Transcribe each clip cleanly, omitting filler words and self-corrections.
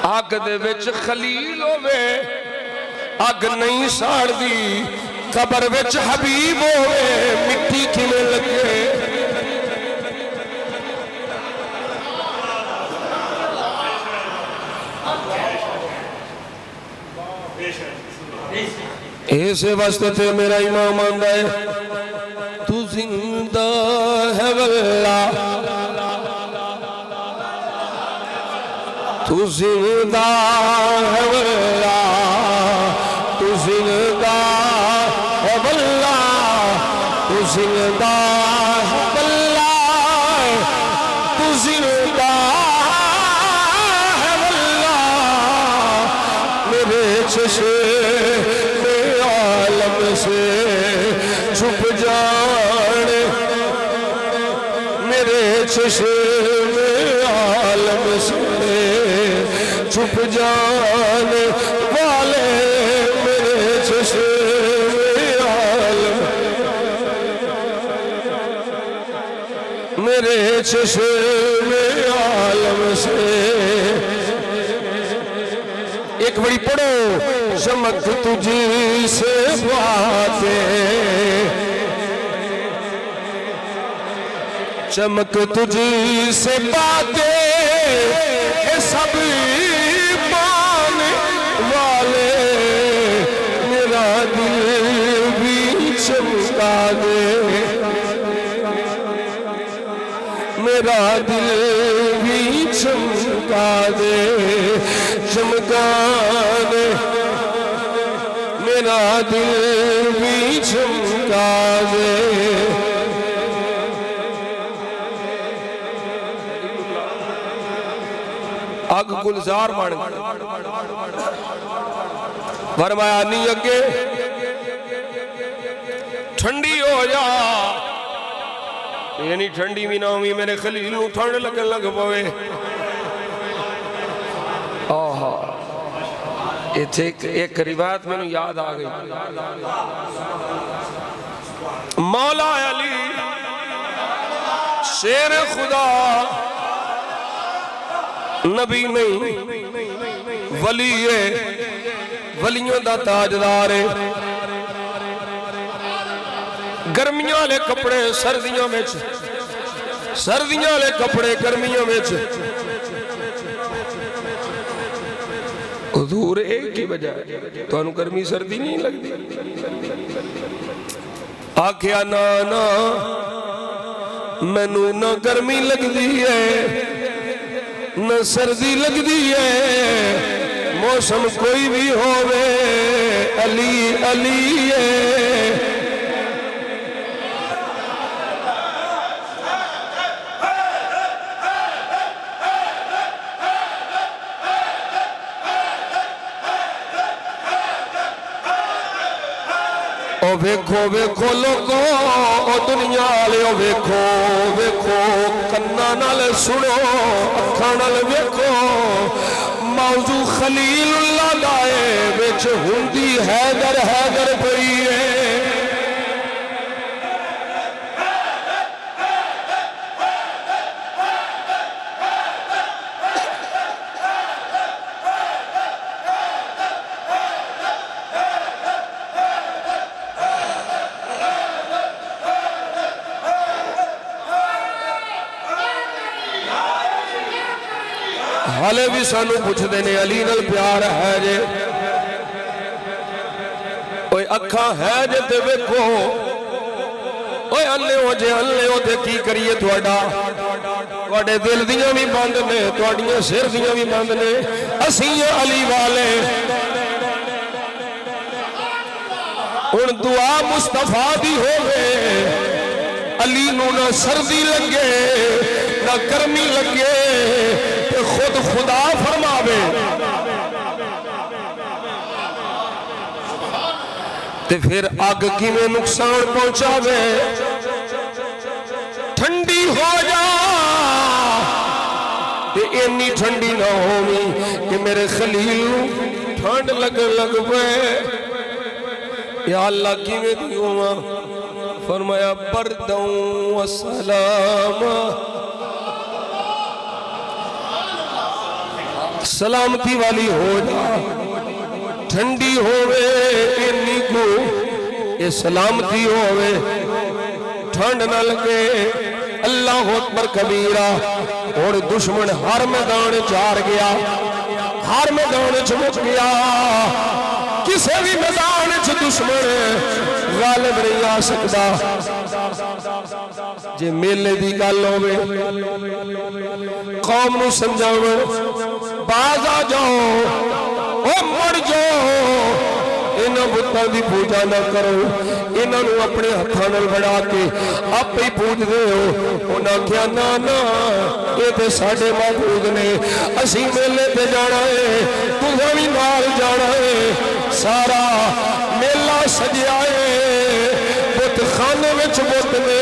اگ دے وچ خلیل ہوئے اگ نہیں ساڑ دی قبر وچ حبیب ہوئے مٹی کھلے لگے ایسے واسطے تے میرا امام آندہ ہے تو زندہ ہے واللہ تو زندہ ہے واللہ تو زندہ ہے واللہ تو زندہ ہے واللہ تو زندہ ہے واللہ میرے چشے سے چھپ جانے میرے چشم عالم سے چھپ جانے والے میرے چشم عالم میرے چشم عالم سے ایک بڑی پڑھو چمک تجھی سے باتیں چمک تجھی سے باتیں اے سب مانے والے میرا دل بھی چمکا دے میرا دل بھی چمکا دے چمکا دے میرا دل بھی چمکا دے اگ گلزار بن فرمایا نہیں اگے ٹھنڈی ہو جا یعنی ٹھنڈی بھی نہ ہوئی میرے خلیل نو ٹھنڈ لگن لگ پوے ایک روایت میں نے یاد آ گئی مولا علی شیر خدا نبی نہیں ولی ہے ولیوں دا تاجدار ہے گرمیاں لے کپڑے سردیوں میں سردیاں لے کپڑے گرمیوں میں حضور ایک کی وجہ تو انہوں گرمی سردی نہیں لگ دی آکھیا نانا میں نہ گرمی لگ دی ہے نہ سردی لگ دی ہے موسم کوئی بھی ہووے علی علی ہے ویکھو ویکھو لوگو او دنیا لے او ویکھو ویکھو کنا نال سنو اکھاں نال ویکھو موضوع خلیل اللہ دائے وچ ہوندی حیدر حیدر پئی ہے حالے بھی سانو پوچھ دینے علی نال پیار ہے جے اوہ اکھاں ہے جے تے ویکھو اوہ انلے ہو جے انلے ہو تے کی کریے تھوڑا تھوڑے دل دیاں بھی بند نے تھوڑیاں سر دیاں بھی بند نے اسیں علی والے ان دعا مصطفیٰ دی ہوئے علی نو نہ سردی لگے نہ گرمی لگے خود خدا فرماوے تے پھر آگ کی میں نقصان پہنچاوے ٹھنڈی ہو جا تے انی ٹھنڈی نہ ہوئی کہ میرے خلیل ٹھنڈ لگ پے یا اللہ کی میں دیوں فرمایا بردوں و سلامتی والی ہو جا ٹھنڈی ہوئے انی کو یہ سلامتی ہوئے ٹھنڈ نہ لگے اللہ اکبر کبیرہ اور دشمن ہر میدان چار گیا ہر میدان چمک گیا کسے بھی میدان چ دشمن غالب نہیں آ سکتا جے میلے دی گل ہوے قوم نو سمجھاون باز آ جاؤ او مر جاؤ انہاں بتاں دی پوجا نہ کرو انہاں نو اپنے ہتھاں نال بنا کے آپ ہی پوج دے ہو انہاں کیا نا نا اے تے ساڈے معبود نے اسی میلے تے جانا ہے تساں وی نال جانا ہے سارا میلہ سجیا ہے بت خانے وچ بت نے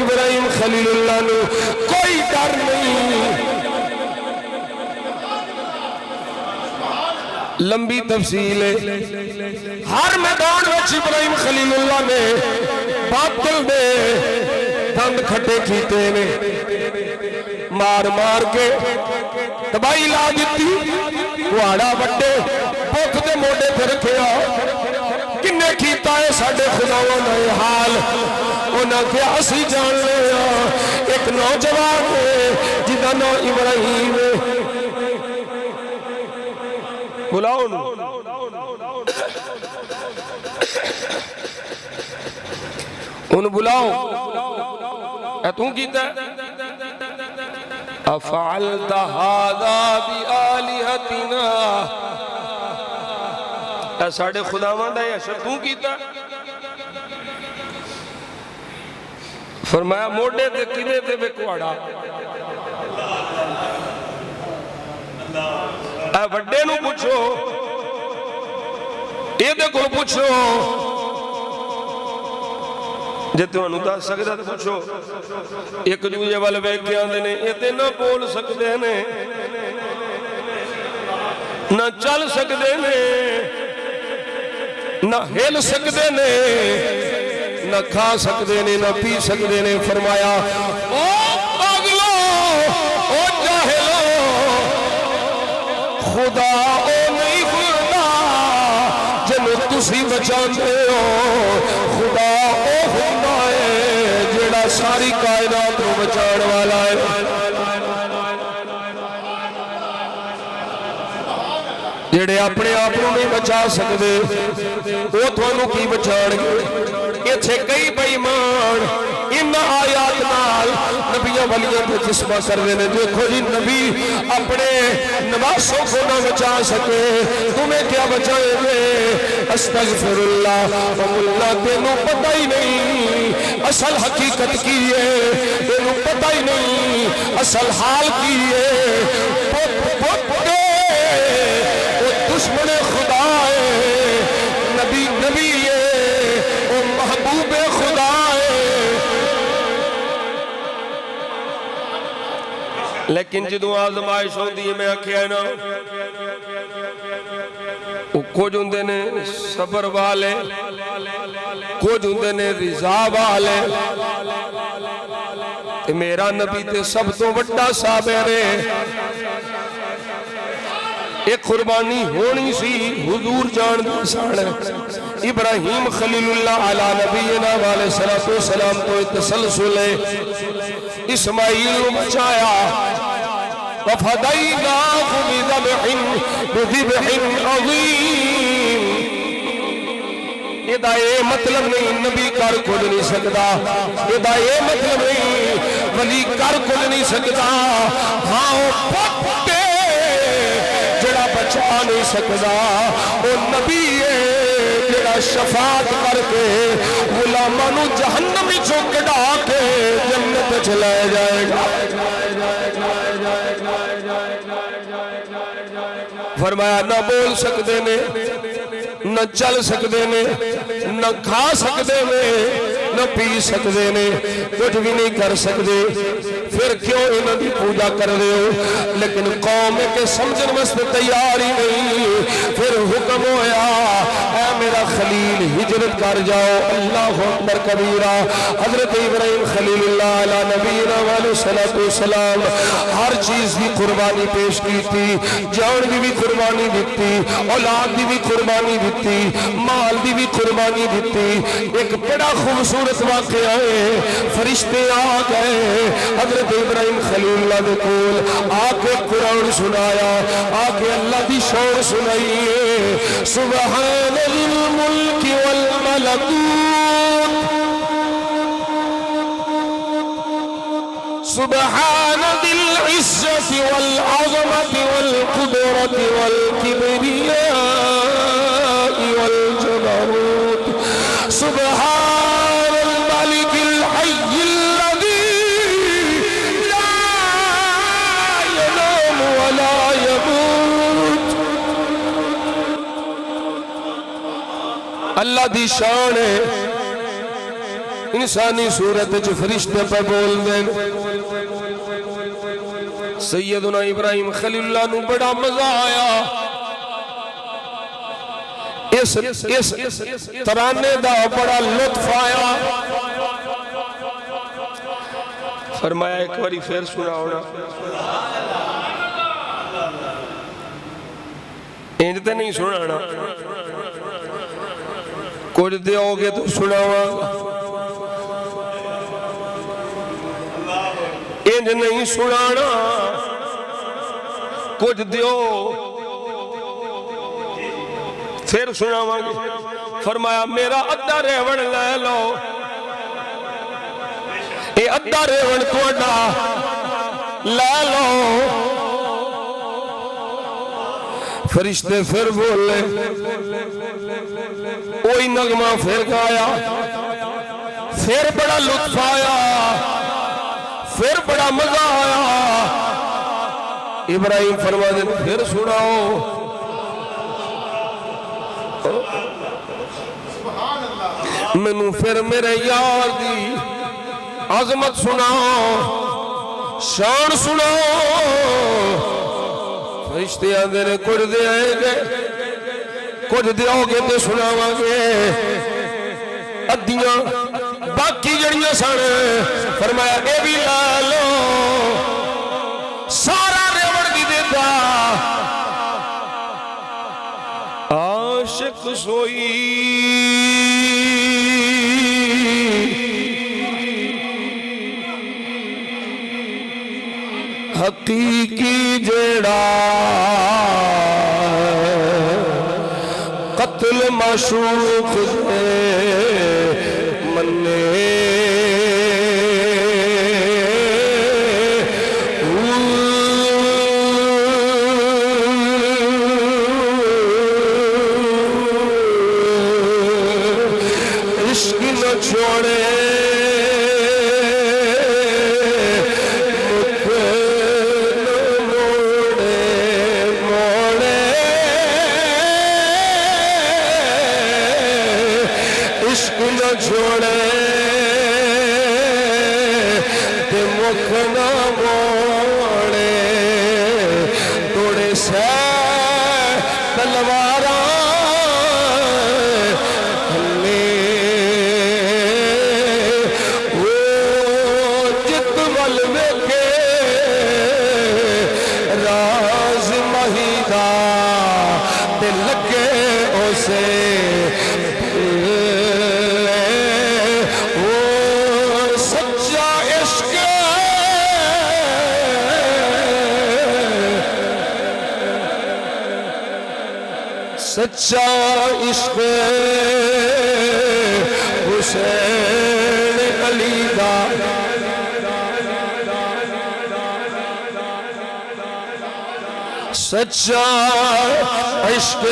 ابراہیم خلیل اللہ نو کوئی ڈر نہیں لمبی تفصیل ہے ہر میدان وچ ابراہیم خلیل اللہ نے باطل دے دند کھٹے کیتے نے مار مار کے تباہی لا دیتی کوڑا وڈے بھوک دے موڈے تے رکھیا کنے کیتا ہے ساڈے خداواں دا یہ حال انہاں کیا اسی جان لیا ایک نوجوان ہے جدا نام ابراہیم بلاؤ ان بلاؤ اے توں کیتا ہے افعلت هذا بآلهتنا اے ساڑے خداواں دا یہ اشر توں کیتا ہے فرمایا موڑے تے کدے تے بکواڑا اے وڈے نو پوچھو اے دے کو پوچھو جے تو انہوں دا سکتا تو پوچھو ایک دوجہ والے بیکے آندے نے اے تے نہ بول سکتے نے نہ چل سکتے نے نہ ہل سکتے نے نہ کھا سکتے نے نہ پی سکتے نے فرمایا او پاگلو او جاہلو خدا او نہیں خدا جنو تسی بچاندے ہو خدا او خدا ہے جیڑا ساری کائنات کو بچان والا ہے جیڑے اپنے آپ کو نہیں بچا سکتے وہ تھانوں کی بچان گے یہ چھے کئی بیمان ان آیات نال نبیوں ولیوں کو جسمہ کر دینے دیکھو جی نبی اپنے نواسوں کو نہ بچا سکے تمہیں کیا بچائیں گے استغفر اللہ اللہ تینوں پتہ ہی نہیں اصل حقیقت کی ہے تینوں پتہ ہی نہیں اصل حال کی ہے پتے وہ دشمن خدا ہے نبی نبی ہے وہ محبوب خدا ہے لیکن جدو آزمائش ہوں دی میں آکھیا نا کچھ ہندے نے صبر والے کچھ ہندے نے رضا والے میرا نبی تے سب تو بڑا صابر ہے ایک قربانی ہونی سی حضور جان دی ساڑھ ابراہیم خلیل اللہ علی نبینا والے صلاة والسلام تو تسلسل اسماعیل بچایا وَفَدَيْنَاهُ بِذِبْحٍ عَظِيمٍ یہ یہ مطلب نہیں نبی کر کھل نہیں سکتا یہ مطلب نہیں ولی کر کھل نہیں سکتا ہاں پتے جڑا بچا نہیں سکتا وہ نبی ہے جڑا شفاعت کر کے غلامانو جہنمی چوکڑا کے جنت چلائے جائے گا فرمایا نہ بول سکتے نے نہ چل سکتے نے نہ کھا سکتے نے نہ پی سکتے نے کچھ بھی نہیں کر سکتے پھر کیوں انہوں دی پوجا کر رہے ہو؟ لیکن قوم کے سمجھن واسطے تیار ہی نہیں. پھر حکم ہویا اے میرا خلیل ہجرت کر جاؤ. اللہ اکبر کبیرہ. حضرت ابراہیم خلیل اللہ علیہ نبینا علیہ السلام ہر چیز کی قربانی پیش کی تھی. جان کی بھی قربانی دیتی, اولاد کی بھی قربانی دیتی, مال کی بھی قربانی دیتی. ایک بڑا خوبصورت واقعہ ہے, فرشتے آ گئے حضرت ابراہیم خلیل اللہ دے کول آ کے قرآن سنایا, آ کے اللہ دی شور سنائیے. سبحان الملک والملکوت سبحان ذی العزت والعظمت والقدرت والکبریاء والجبروت. سبحان الملک الحی الذی لا ینام ولا یموت. اللہ دی شان ہے. انسانی صورت جو فرشتے پہ بول دیں. سیدنا ابراہیم خلیل اللہ نو بڑا مزہ آیا اس ترانے دا, بڑا لطف آیا. فرمایا ایک باری پھر سنا ہونا. انجتے نہیں سنانا, کچھ دیو گے تو سناوا. انج نہیں سنانا, کچھ دیو پھر سناوا گے. فرمایا میرا ادھا ریون لے لو, اے ادھا ریون توڑا لے لو. فرشتے پھر بولے, کوئی نغمہ پھر گایا, پھر بڑا لطف آیا, پھر بڑا مزہ آیا. ابراہیم فرما دے پھر سناؤ. مینوں پھر میرے یار دی عظمت سناؤ, شان سناؤ. فرشتے آندے نے کچھ دے آئیں گے, کچھ دیو گے تو سناواں گے. ادیاں باقی جڑیاں سن فرمایا اے بھی لا لو, سارا ریوڑ بھی دیتا. عاشق سوئی حقیقی جڑا قتل معشوق دے منے. عشق نہ چھوڑے چھوڑے تے مکھ نہ موڑے. توڑے سے تلواراں ہلے, وہ جت ول ویکھے راز مہیدا تے لگے اسے. سچا عشق حسین علی دا, سچا عشق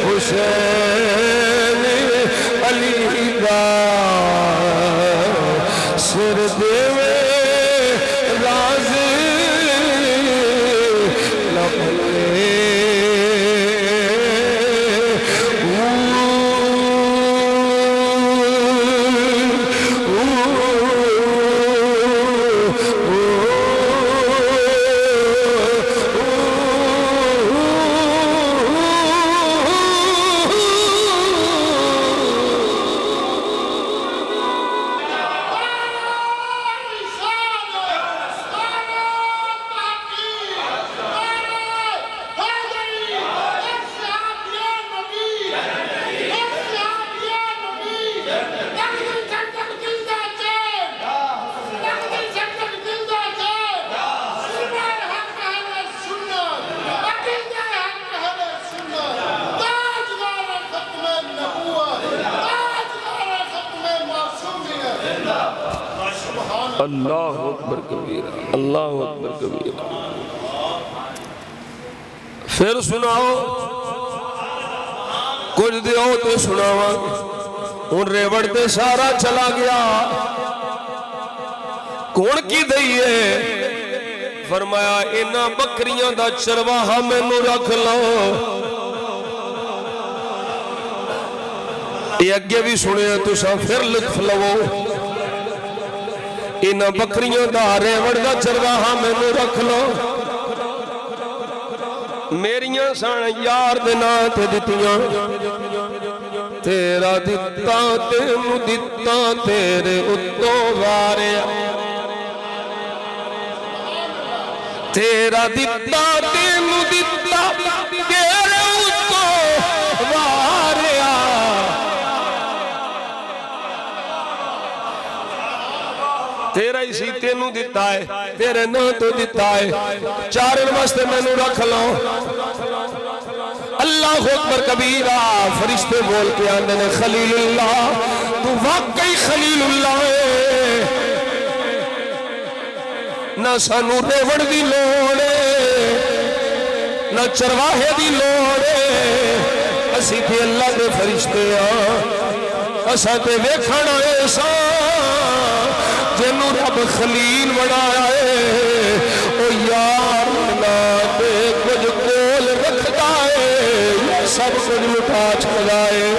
حسین علی دا. سر دیوے رازی لبھلے, اللہ اکبر کبیرہ، اللہ اکبر کبیرہ۔ پھر سناؤ کچھ دیو تو سناوا۔ ان ریوڑ تے سارا چلا گیا، کون کی دئیے؟ فرمایا انہاں بکریاں دا چرواہا مینوں رکھ لو۔ یہ اگے بھی سنے تو سا پھر لطف لو۔ انہاں بکریاں دا ریوڑ دا چرواہا مینوں رکھ لو۔ میریاں سان یار دینا تے دتیاں، تیرا دتا تینوں دتا تیرے اتوں واریا، تیرا دتا تینوں دتا تیرے اتوں واریا۔ تیرا ہی سی تینوں دیتا ہے، تیرے نہ تو دیتا ہے، چارن واسطے میں نو رکھ لو۔ اللہ اکبر کبیرہ۔ فرشتے بول کے آندے نے خلیل اللہ، تو واقعی خلیل اللہ ہے، نہ سانو ریوڑ دی لوڑے نہ چرواہے دی لوڑے، اسی تے اللہ دے فرشتے آن، اسا تے ویکھنا ایسا جنو رب خلیل بنایا ہے۔ او یار نہ دے کچھ کول رکھتا ہے، سب کچھ لٹا چھڑا ہے۔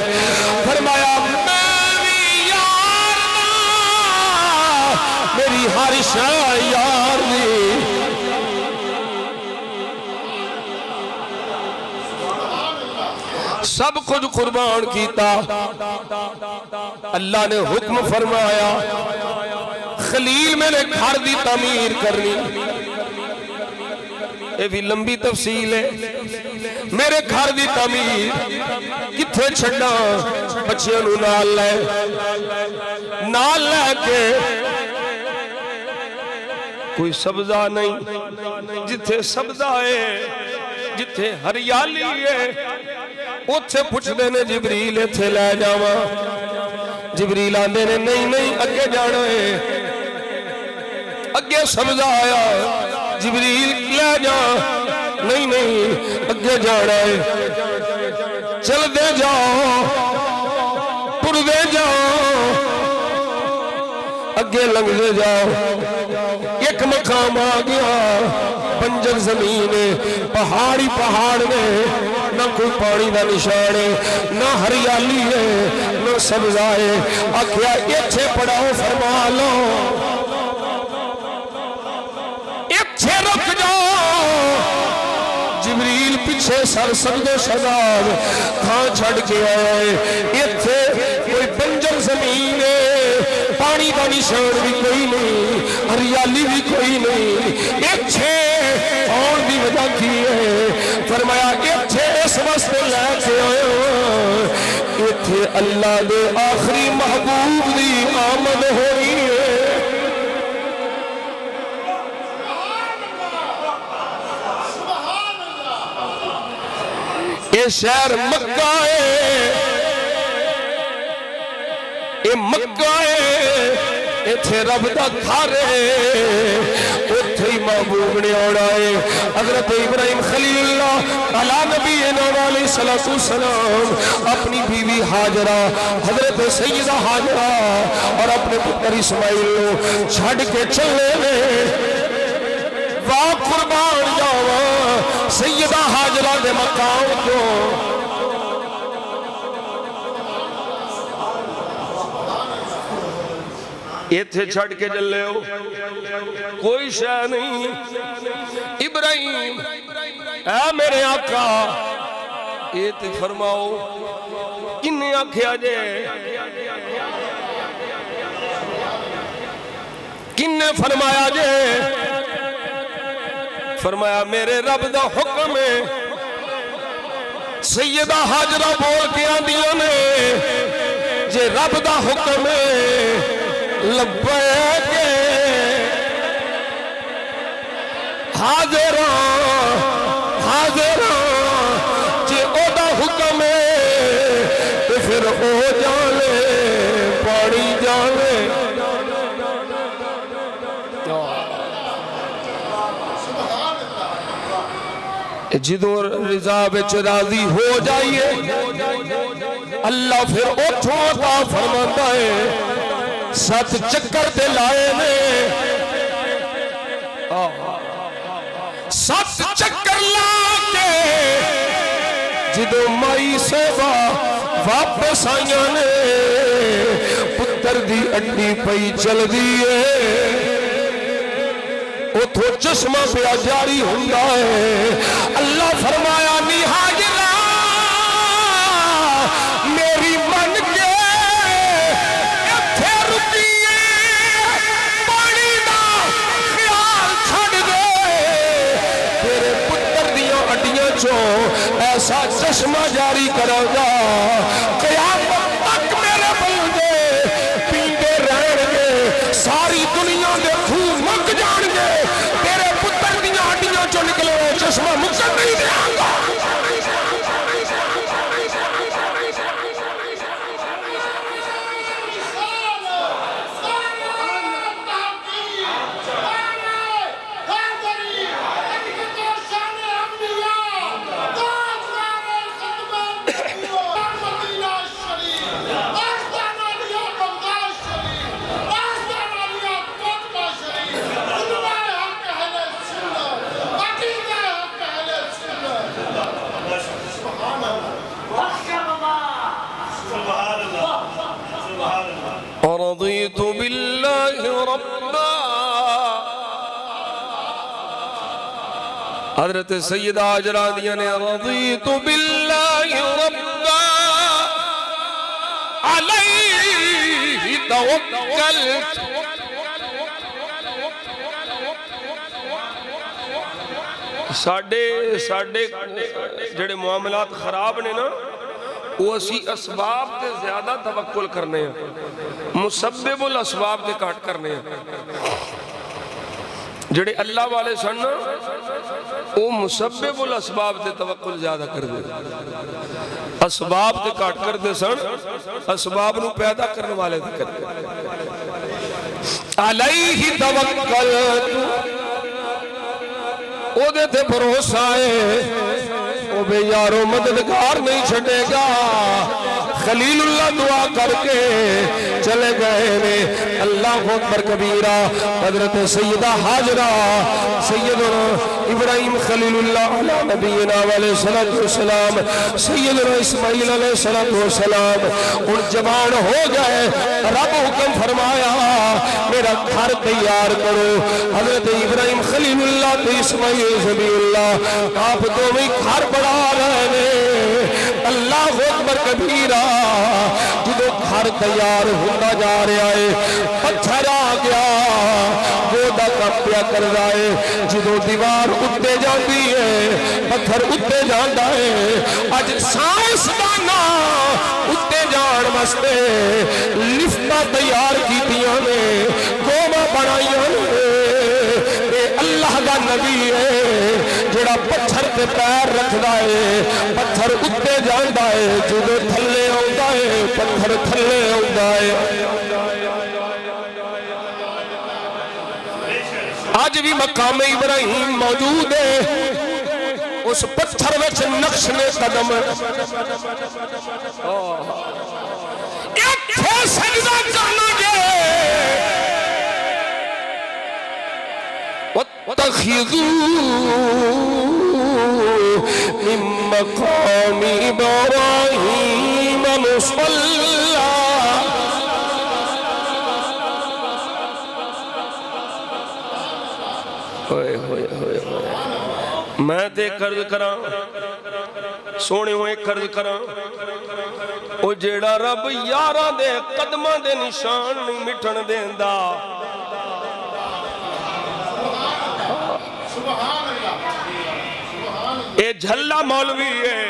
فرمایا میری یار نہ میری ہر شے یار دی، سب کچھ قربان کیتا۔ اللہ نے حکم فرمایا خلیل میرے گھر دی تعمیر کرنی، یہ بھی لمبی تفصیل ہے۔ میرے گھر دی تعمیر کتھے چھڑنا؟ بچیاں نو نال لے کے، کوئی سبزہ نہیں، جتھے سبزہ ہے جتھے ہریالی ہے اتھے پوچھ دینے جبریل اتھے لے جاواں۔ جبریل آندے نے نہیں اگے جانا ہے، اگے سبزہ آیا، جبریل لے جا، نہیں اگے جانا ہے، چل دے جاؤ، ٹر دے جاؤ، اگے لنگ دے جاؤ۔ ایک مقام آ گیا، بنجر زمین ہے، پہاڑی پہاڑ میں، نہ کوئی پانی دا نشان ہے، نہ ہریالی ہے، نہ سبزہ ہے۔ آکھیا ایتھے پڑاؤ فرما لو، ایتھے رک جاؤ۔ جبریل پیچھے سر سجدے شداب تھاں چھڑ کے آئے، ایتھے کوئی بنجر زمین ہے، پانی دا نشان بھی کوئی نہیں، ہریالی بھی کوئی نہیں۔ ایتھے اور بھی وجہ کی ہے؟ فرمایا ایتھے اس واسطے لے کے آئے، ایتھے اللہ دے آخری محبوب دی آمد ہوئی ہے۔ یہ شہر مکہ ہے، یہ مکہ ہے، ایتھے رب دا گھر ہے، اتھے ہی محبوب نے آنا ہے۔ حضرت ابراہیم خلیل اللہ علیہ نبی علیہ السلام اپنی بیوی حاجرہ، حضرت سیدہ حاجرہ اور اپنے پتر اسماعیل کو چھڑ کے چلے لے، واہ قربان جاواں سیدہ حاجرہ دے مقام کو۔ ایتھے چھڑ کے جلے ہو، کوئی شے نہیں۔ ابراہیم اے میرے آقا، ایتھے فرماؤ کنے آکھیا جے، کنے فرمایا جے؟ فرمایا میرے رب دا حکم ہے۔ سیدہ حاجرہ بول کے آندیاں نے جے رب دا حکم ہے لبیک حاضراں جے او دا حکم ہے تو پھر او جانے پانی جانے۔ جدو رضا بچ راضی ہو جائیے اللہ پھر اٹھو عطا فرماتا ہے 7 چکر تے لائے نے 7 چکر لا کے جدو مائی سیوا واپس آئیاں نے پتر دی اڈی پئی چل دیئے اتھو چشمہ پہ جاری ہوندہ ہے اللہ فرمایا نہاجرہ میری من کے اتھے رکیے پانی دا خیال چھڑ دے تیرے پتر دیاں اڈیاں چو ایسا چشمہ جاری کرو گا قیامت تک میرے بندے پیندے رہن گے ساری دنیا دے خون مک جان گے تیرے پتر دیاں ہڈیاں چو نکلے چشمہ مقصد نہیں دے آنگا رضيت بالله ربا حضرت سیدہ حجرانیہ نے رضيت بالله ربا عليه توکلت ساڑھے جڑے معاملات خراب نے نا وہ اسی اسباب تے زیادہ توکل کرنے ہیں مسبب الاسباب تے کاٹ کرنے ہیں جڑے اللہ والے سن وہ مسبب الاسباب تے توکل زیادہ کر دے اسباب تے کاٹ کر دے سن اسباب نو پیدا کرنے والے تے کر دے علیہ توکلت او دے تے بھروسہ ہے او بے یارو مددگار نہیں چھٹے گا خلیل اللہ دعا کر کے چلے گئے نے اللہ اکبر کبیرہ حضرت سیدہ حاجرہ سیدنا ابراہیم خلیل اللہ علیہ نبینا علیہ السلام سیدنا اسماعیل علیہ السلام ان جوان ہو گئے رب حکم فرمایا میرا گھر تیار کرو حضرت ابراہیم خلیل اللہ تو اسماعیل زبی اللہ آپ دو میں گھر بڑھا رہے ہیں اللہ اکبر کبیرہ جدو گھر تیار ہوتا جا رہا ہے پتھر آ گیا گودا کپیا کر رہا ہے جدو دیوار اٹھتے جاندی ہے پتھر اٹھتے جاندا ہے آج سائنس دانا اٹھتے جان مستے لفٹا تیار کیتیاں نے گوما بنائیاں نے اللہ کا نبی ہے جڑا پتھر تے پیر رکھدا ہے پتھر اٹھتے جاندا ہے جدو تھلے آندا ہے پتھر تھلے آندا ہے آج بھی مقام ابراہیم موجود ہے اس پتھر وچ نقش نے قدم ایتھے سجدہ کرنا جے وَاتَّخِذُوا مِن مَّقَامِ إِبْرَاهِيمَ مُصَلًّى میں تے قرض کراں سونے ہوئے قرض کراں او جیڑا رب یاراں دے قدماں دے نشان نہیں مٹھن دیندا اے جھلا مولوی ہے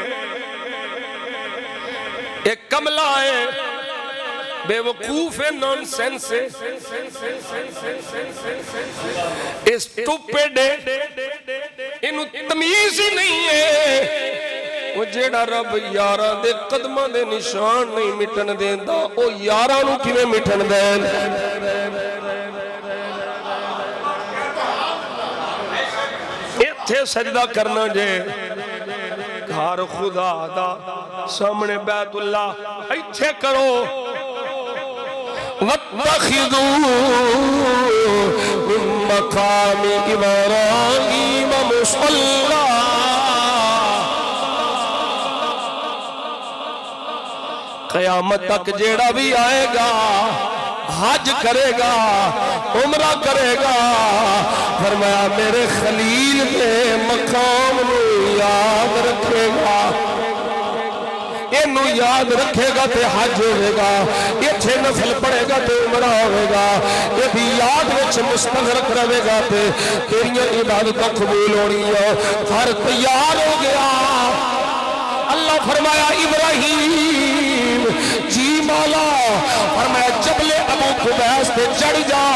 اے کملہ ہے بے وقوف ہے نون سینس ہے اسٹوپیڈ ہے انہوں تمیز ہی نہیں ہے وہ جیڑا رب یاراں دے قدماں دے نشان نہیں مٹن دیندا او یاراں نو کیویں مٹن دین ایتھے سجدہ کرنا جے گھر خدا دا سامنے بیت اللہ ایتھے کرو وَاتَّخِذُوا مِن مَّقَامِ إِبْرَاهِيمَ مُصَلًّى قیامت تک جیڑا بھی آئے گا حج کرے گا عمرہ کرے گا فرمایا میرے خلیل کے مقام نو یاد رکھے گا اینو یاد رکھے گا تے حج ہوئے گا ایتھے نفل پڑے گا تے عمرہ ہوئے گا یہ بھی یاد وچ مستغرق رہے گا تے تیریاں عبادتوں قبول ہونی ہے گھر تیار ہو گیا اللہ فرمایا ابراہیم جی مولا فرمایا جبل ابو قبیس تے چڑھ جا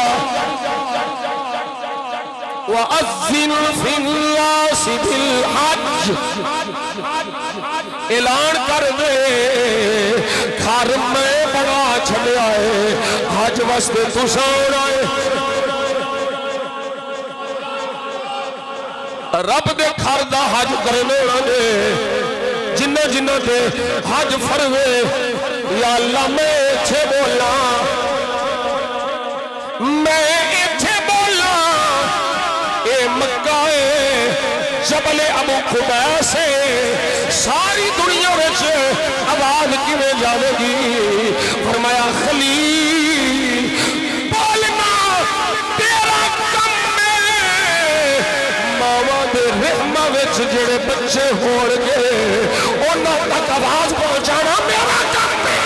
وَأَذِّنْ فِي النَّاسِ بِالْحَجِّ اعلان کر دے گھر میں بڑا چھڑے آئے حج واسطے تسان آئے رب دے گھر دا حج کرنے والے جنہ جنہ دے حج فرضے یا اللہ میں ایتھے بولا میں ایتھے بولا اے مکہ جبل ابو قبیس ساری دنیا وچ آواز کیویں جاوے گی فرمایا خلیل بولنا تیرا کم ہے ماواں دے رحم وچ جڑے بچے ہون گے انہاں تک آواز پہنچانا میرا کم ہے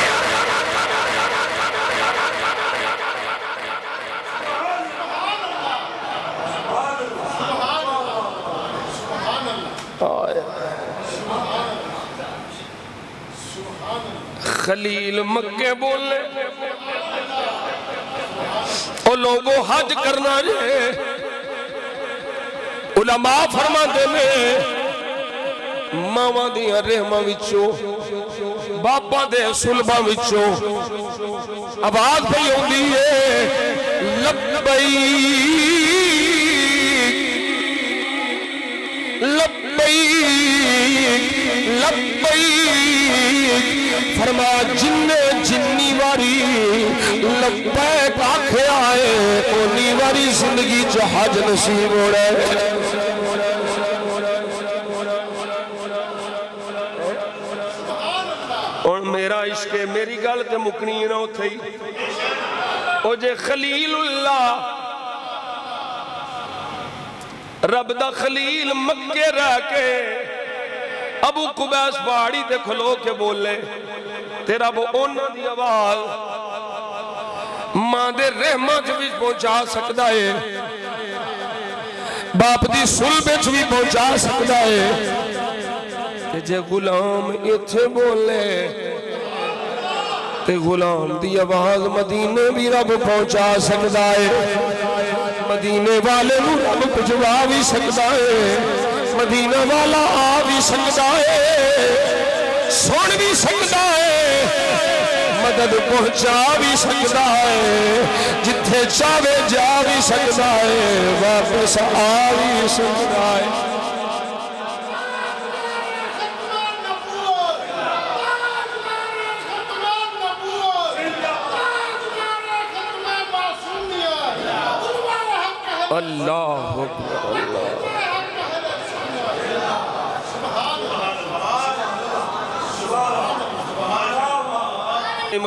خلیل مکے بولے او لوگوں حج کرنا جے علماء فرما دے میں ماما دیا رحمہ وچو باپا دے سلبہ وچو آواز پہ ہوں دیئے لبیک لبیک لبیک فرمایا جنی واری لبیک آکھے آئے اونی واری زندگی جو حج نصیب ہو رہے اور میرا عشق میری گل تے مکنی نہ ہوتے ہی او جے خلیل اللہ رب دا خلیل مکے رہ کے ابو قبیس پہاڑی تے کھلو کے بولے تیرا وہ اونا دی آواز ماں دے رحمت بھی پہنچا سکتا ہے باپ دی سلبچ بھی پہنچا سکتا ہے جے غلام ایتھے بولے تے غلام دی آواز مدینے بھی رب پہنچا سکتا ہے مدینے والے رب پجوا بھی سکتا ہے مدینہ والا آ بھی سکتا ہے سن بھی سکتا ہے مدد پہنچا بھی سکتا ہے جتھے چاہے جا بھی سکتا ہے واپس آ بھی سکتا ہے اللہ اکبر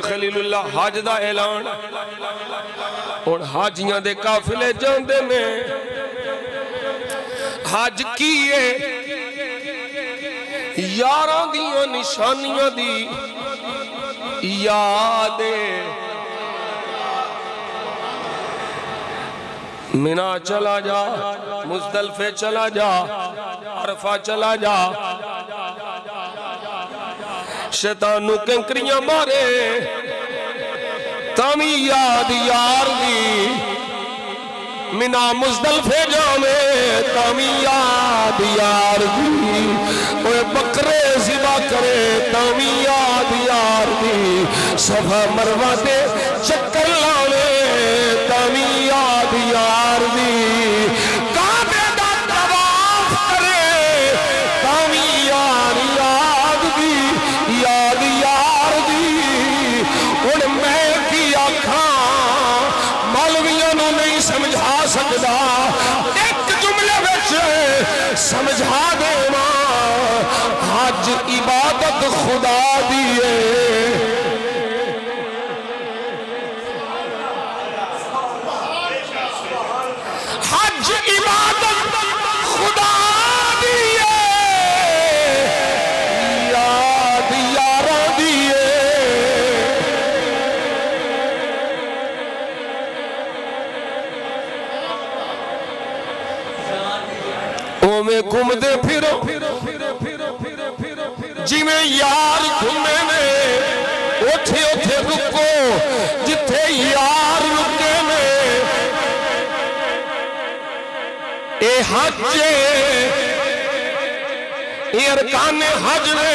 خلیل اللہ حج دا اعلان اور حاجیاں دے قافلے جاندے میں حج کیے یاراں دیاں نشانیاں دی یادے منہ چلا جا مزدلفے چلا جا عرفہ چلا جا شیطانو کنکریاں مارے تامی یاد یار دی منہ مزدلفے جامے تامی یاد یار دی اوے بکرے ذبح کرے تامی یاد یار دی صفا مروہ دے چکر لانے تامی یاد یار دی کعبے دا طواف دیواں حج عبادت خدا دیئے حج عبادت خدا دیئے یاد یارہ دیئے او میں گھوم دے پھرو جی میں یار گھومے میں اٹھے اٹھے رکو جتھے یار رکے میں اے حج اے ارکان حج نے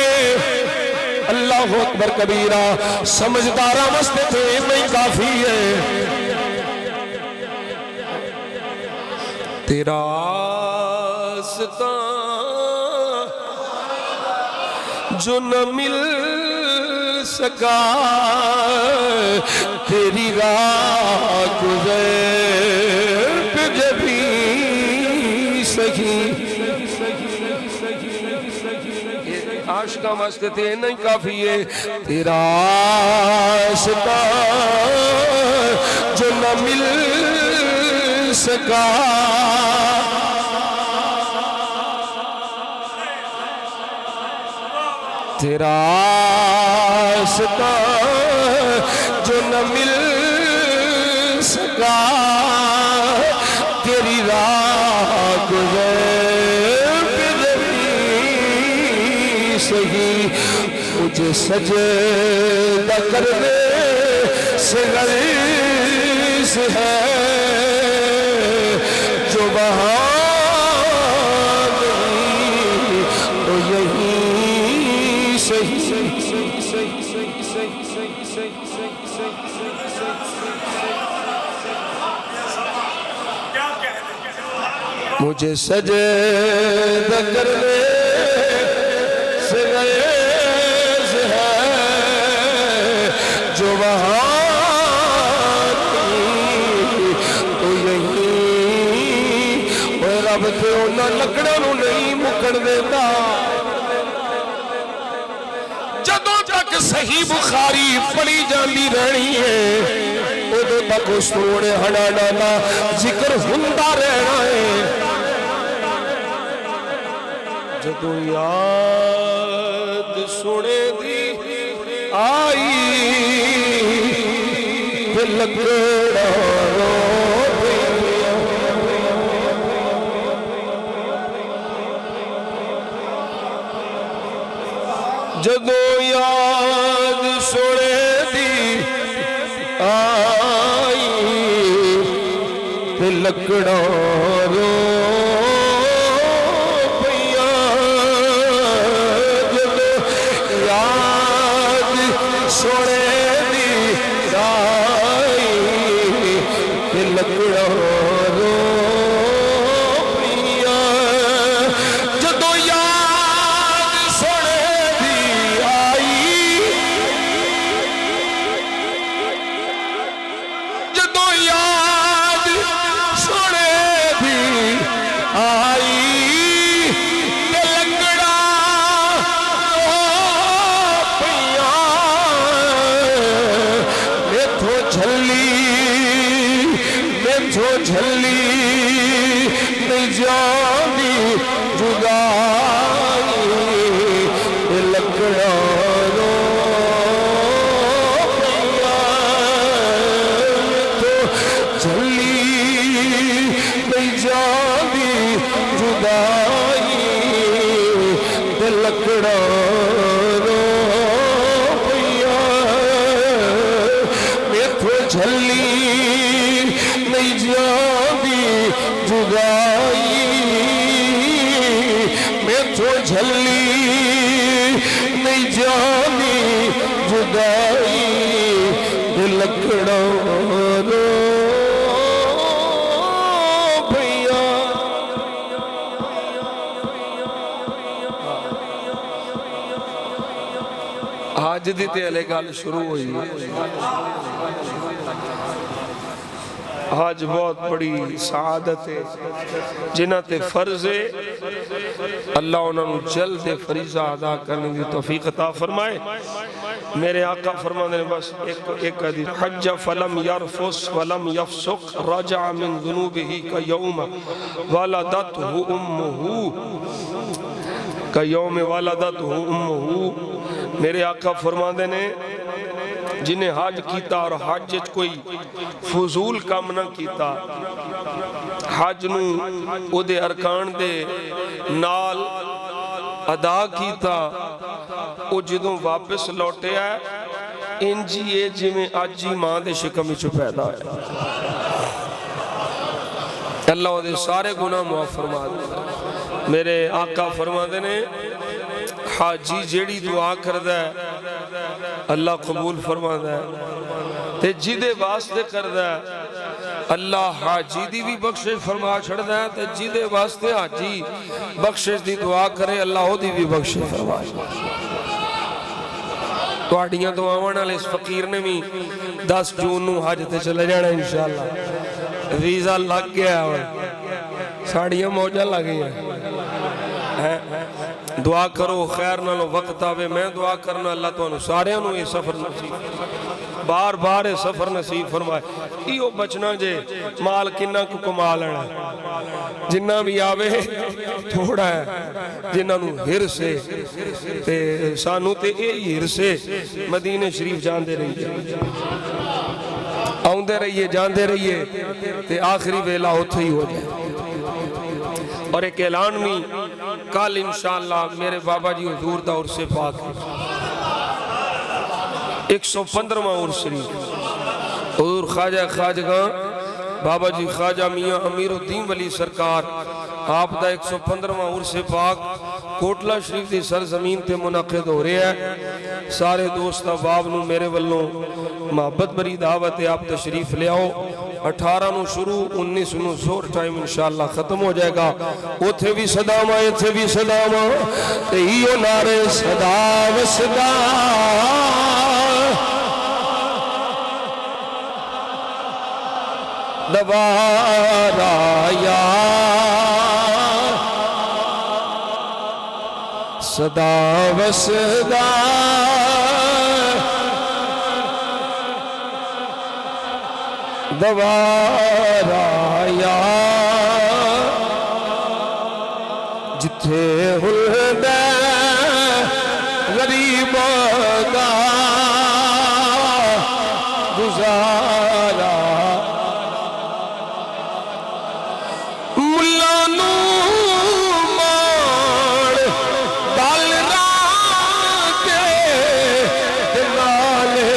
اللہ اکبر کبیرہ سمجھدارہ مستے تھے نہیں کافی ہے تیرا آستا جو نہ مل سکا تیری راہ گزر پہ جبھی سہی عاشقہ مستے تھے نہیں کافی ہے تیرا آستا جو نہ مل سکا تیرا آستا جو نہ مل سکا تیری راہ گزر پہ جبھی سہی مجھے سجدہ کرنے سے غرض ہے جو وہاں نہیں تو یہی صحیح مجھے سجدہ کرنے سے غرض ہے جو وہاں رب تے انہاں لکڑوں نوں نہیں مکن دیتا جدوں تک صحیح بخاری پڑھی جاندی رہنی ہے ادوں تک سونے ہنانا دا ذکر ہوندا رہنا ہے جدوں یاد سونے دی آئی تے لکڑا جدوں یاد سونے دی آئی تے لکڑاں رو پئیاں جدوں یاد سونے دی آئی تے لکڑاں رو پئیاں جدوں جھلی نہیں جانی جدائی لکڑا رو پیا تو جھلی نہیں جانی جدائی لکڑا رو پیا میں تو جھلی نہیں جانی جدائی میں تو جھلی نہیں جانی جدائی لکڑا رو بھیا آج دی تے علیہ گال شروع ہوئی آج بہت بڑی سعادت ہے جنہ تے فرض ہے اللہ انہوں جلد فریضہ ادا کرنے کی توفیق عطا فرمائے۔ میرے آقا فرمانے نے بس ایک حدیث، حج فلم یرفس ولم یفسق رجع من ذنوبہ کیوم والدتہ امہ، کیوم والدتہ امہ۔ میرے آقا فرمانے نے جنہیں حج کیتا اور حج کوئی فضول کام نہ کیتا، حج نو او دے ارکان دے نال ادا کیتا، او جدوں واپس لوٹے ہے انجی اے جی میں آجی ماں دے شکم چو پیدا ہے۔ اللہ او دے سارے گناہ معاف فرما دے۔ میرے آقا فرما دے نے حاجی جیڑی دعا کردہ ہے اللہ قبول فرما دے، تے جدے واسطے کردہ ہے اللہ حاجی دی بھی بخشش فرما چھڑ دے، تے جدے واسطے حاجی بخشش دی دعا کرے اللہ ہو دی بھی بخشش فرما چھڑ دے۔ توڑیاں دعاوان علیہ اس فقیر نے بھی 10 جون نو حج تے چلے جانا انشاءاللہ، ویزا لگ گیا اور ساڑیاں موجہ لگی ہے۔ دعا کرو خیر نالو وقت آوے، میں دعا کرنا اللہ تو انہوں سارے انہوں یہ سفر نصیب، بار بار یہ سفر نصیب فرمائے۔ ایو بچنا جے مال کنہ کو کمال ہے، جنہ بھی آوے تھوڑا ہے، جنہ نو ہر سے سانو تے اے ہر سے مدینہ شریف جان دے رہی ہے، آؤں دے رہی ہے جان دے رہی ہے، تے آخری ویلا ہوتا ہی ہو جائے۔ اور ایک اعلان میں کل انشاءاللہ میرے بابا جی حضور دا عرص پاک 115واں عرص شریف، حضور خواجہ خواجگاں بابا جی خواجہ میاں امیر الدین ولی سرکار آپ دا 115واں عرص پاک کوٹلہ شریف دی سرزمین تے منعقد ہو رہے ہیں۔ سارے دوست احباب نو میرے والوں محبت بری دعوت ہے، آپ تشریف لے آؤ۔ 18 نو شروع 19 نو زور ٹائم انشاءاللہ ختم ہو جائے گا۔ اوتھے بھی صدامہ ایتھے بھی صدامہ تے ہیو نعرے صدا و صدا دوبارہ یا صدا و صدا دوبارہ یا جتھے ہلدے غریب دا گزارا ملانو مار ڈال راکے دلالے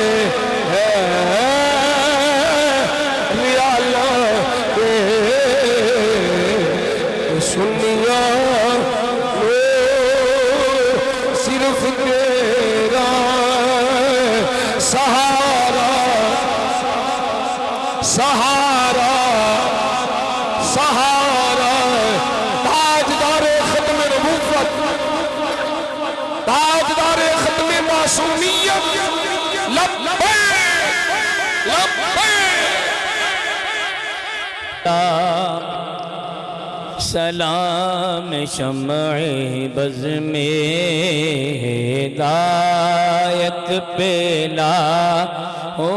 سنیا صرف تیرا سہارا سہارا سہارا تاجدار ختم نبوت تاجدار ختم معصومیت لبیک لبیک سلام شمع بز میں ہدایت پیلا ہو،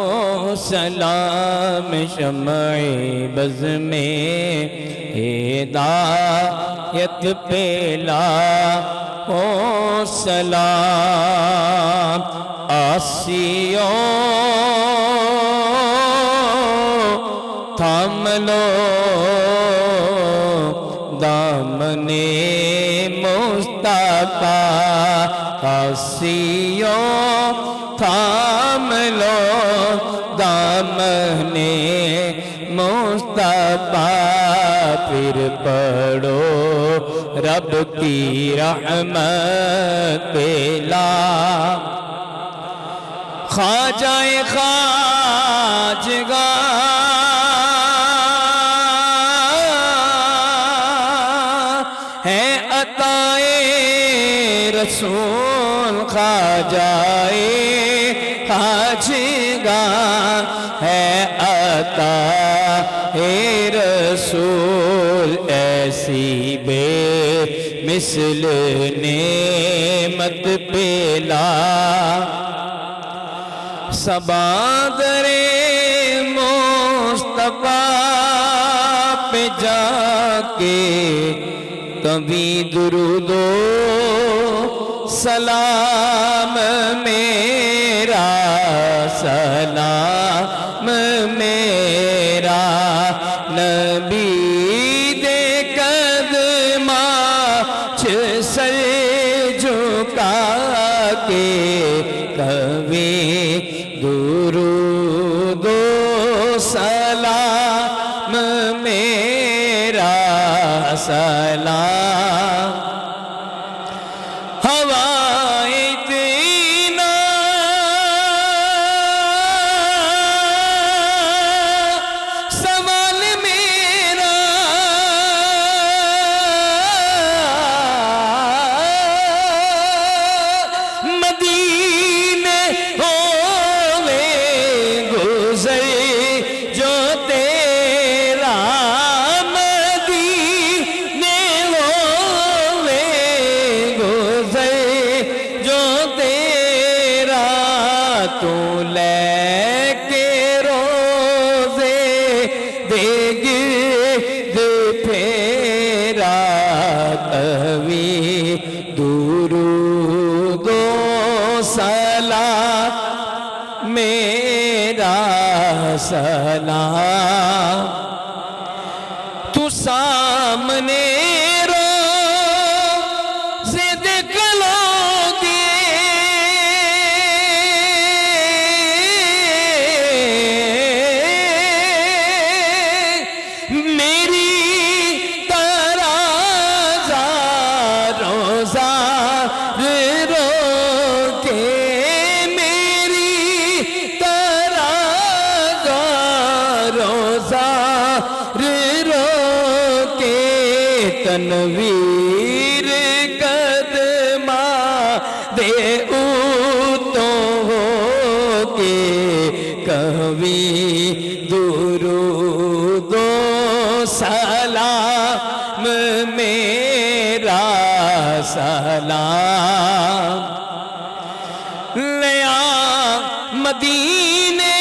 سلام شمع بز میں ہدایت پیلا ہو، سلام آسیوں تھام لو دامن مصطفیٰ، آسیوں تھام لو دامن مصطفیٰ، پھر پڑھو رب کی رحمت پیلا، خواجہ خواجگاں ہے عطائے رسول، خواجہ خواجگاں ہے عطائے رسول، ایسی بے مثل نعمت پلا سبادر مصطفیٰ پہ جا کے کبھی درود و سلام میرا سلام میرا نبی دے قدماں سر جھکا کے کبھی درود و سلام میرا سلام ہوائیں دینا سوال میرا مدینے ہوئے گزر جو تیرا مدینے ہوئے گزر جو تیرا تو لے کے روزے دے گرد پھیرا کبھی درود و سلام میرا سلام تو سامنے روزے دیکھ لو گے میری ترازا روزہ رو کے میری ترازا روزہ رو کے تنویر قدماں دے اوتوں ہو کے کبھی درود و سلام میرا سلام لیا مدینے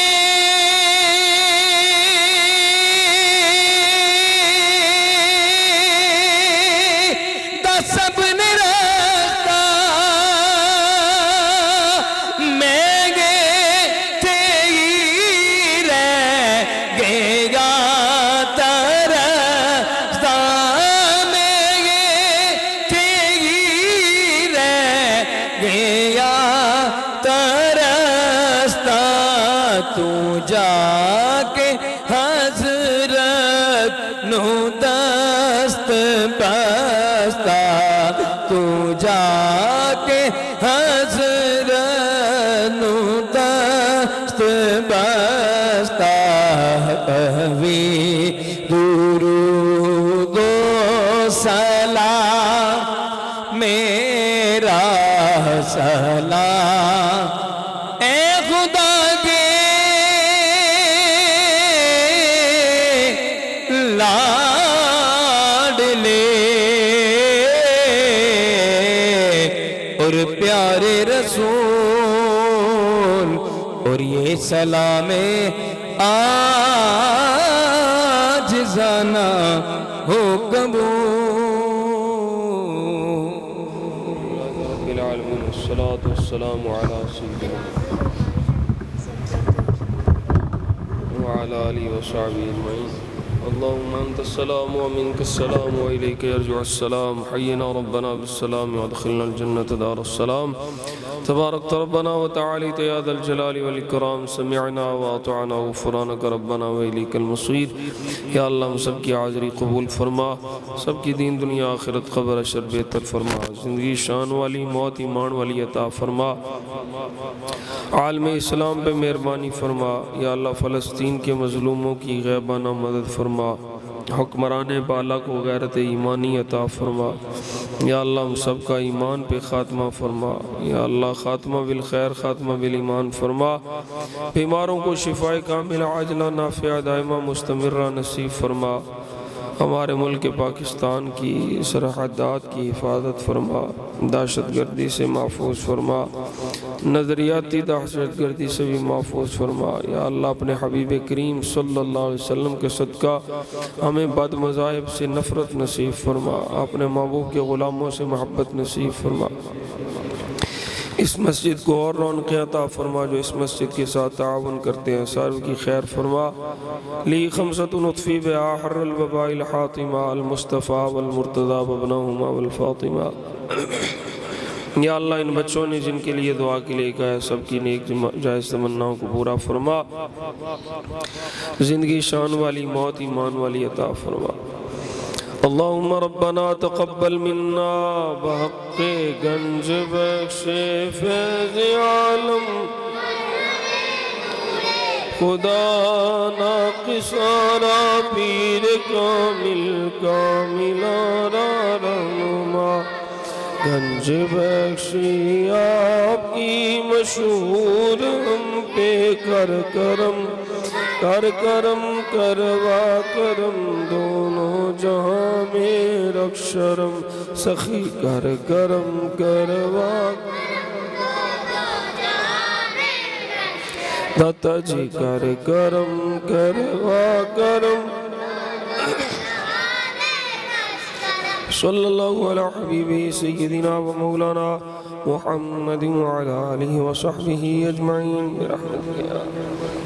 دا سب نے رستہ میں گے تھے ہی رہ گیا ترستا میں گے تھے ہی رہ گیا ترستا تو جا کے حضرت نو دست بستا تو جا کے حضرت نو دست بستا کبھی درود و سلام میرا سلام اے خدا کے لاڈلے اور پیارے رسول اور یہ سلام عاجزانہ ہو قبول رب العالمین والصلاة والسلام على سيدنا وعلى آله وصحبه أجمعين اللهم أنت السلام ومنك السلام وإليك يرجع السلام حينا ربنا بالسلام وادخلنا الجنة دار السلام تبارك ربنا وتعاليت يا ذا الجلال والإكرام سمعنا وأطعنا غفرانك ربنا وإليك المصير یا اللہ ہم سب کی حاضری قبول فرما سب کی دین دنیا آخرت قبر اشر بہتر فرما زندگی شان والی موت ایمان والی عطا فرما عالم اسلام پہ مہربانی فرما یا اللہ فلسطین کے مظلوموں کی غیبانہ مدد فرما حکمران بالا کو غیرت ایمانی عطا فرما یا اللہ ہم سب کا ایمان پہ خاتمہ فرما یا اللہ خاتمہ بالخیر خاتمہ بالایمان فرما بیماروں کو شفاء کامل عاجلہ نافعہ دائمہ مستمرہ نصیب فرما ہمارے ملک پاکستان کی سرحدات کی حفاظت فرما، دہشت گردی سے محفوظ فرما، نظریاتی دہشت گردی سے بھی محفوظ فرما۔ یا اللہ اپنے حبیب کریم صلی اللہ علیہ وسلم کے صدقہ ہمیں بد مذاہب سے نفرت نصیب فرما، اپنے محبوب کے غلاموں سے محبت نصیب فرما۔ اس مسجد کو اور رونقیں عطا فرما، جو اس مسجد کے ساتھ تعاون کرتے ہیں ساروں کی خیر فرما۔ لی خمسۃ نطفی بہا حر الوباء الحاطمہ المصطفیٰ والمرتضیٰ وابنہما والفاطمہ۔ یا اللہ ان بچوں نے جن کے لیے دعا کے لیے کہا ہے سب کی نیک جائز تمناؤں کو پورا فرما، زندگی شان والی، موت ایمان والی عطا فرما۔ اللہم ربنا تقبل منا بحق گنج بخش فیض عالم، خدا ناقص آرا پیر کامل کامل آرا رہنما، گنج بخشی آپ کی مشہور ہم پہ کر کرم، کر کرم کروا کرم، دونوں جہاں میں رکھ شرم، سخی کر کرم کروا داتا جی کر کرم کروا کرم۔ صلی اللہ علی حبیبی سیدنا و مولانا محمد وعلی آلہ وصحبہ اجمعین برحمتک یا